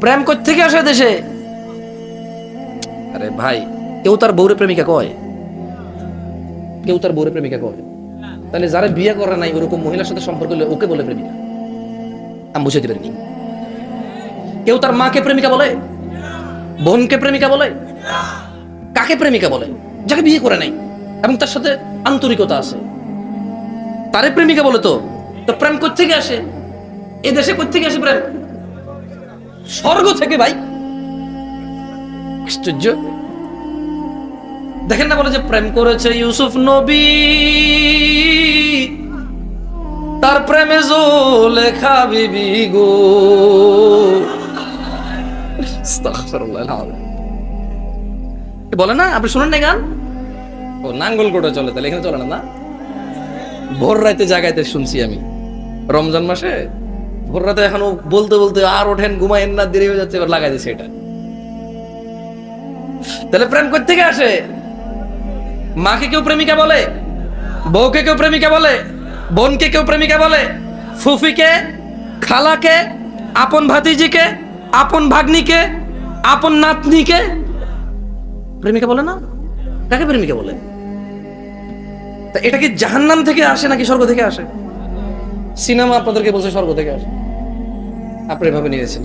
প্রেম কই থেকে আসে দেশে? আরে ভাই, কেউ তার বউরে প্রেমিকা কয়? কেউ তার বউরে প্রেমিকা কয়? তাহলে যারা বিয়ে করে নাই ওরকম মহিলার সাথে সম্পর্ক হলে ওকে বলে প্রেমিকা? আমি বুঝাইতে পারিনি। কেউ তার মাকে প্রেমিকা বলে? বোনকে প্রেমিকা বলে? কাকে প্রেমিকা বলে? যাকে বিয়ে করে নাই এবং তার সাথে আন্তরিকতা আছে, তারে প্রেমিকা বলে। তো তো প্রেম কোত্থেকে আসে? এ দেশে কোত্থেকে আসে প্রেম? স্বর্গ থেকে ভাই। আশ্চর্য। দেখেন না, বলে যে প্রেম করেছে ইউসুফ নবী, তার প্রেমে জুলেখা বিবি গো। আস্তাগফিরুল্লাহ আল-আযীম। বলে না, আপনি শুনেন না গান? ও নাঙ্গলকোটে চলে, তাহলে এখানে চলে না? না, ভোর রাতে জাগাইতে শুনছি আমি রমজান মাসে। ভোর রাতে এখনো বলতে বলতে আর ওঠেন, ঘুমায়েন না, দেরি হয়ে যাচ্ছে, এবার লাগাই দিছে এটা। তাহলে প্রেম কোথা থেকে আসে? মাকে কেউ প্রেমিকা বলে? বউকে কেউ প্রেমিকা বলে? বোনকে কেউ প্রেমিকা বলে? ফুফিকে, খালাকে, আপন ভাতিজিকে, আপন ভাগ্নিকে, আপন নাতনিকে প্রেমিকা বলে না? কাকে প্রেমিকা বলে? তা এটা কি জাহান্নাম থেকে আসে নাকি স্বর্গ থেকে আসে? সিনেমা আপনাদেরকে বলছে স্বর্গ থেকে আসে, আপনি এভাবে নিয়েছেন।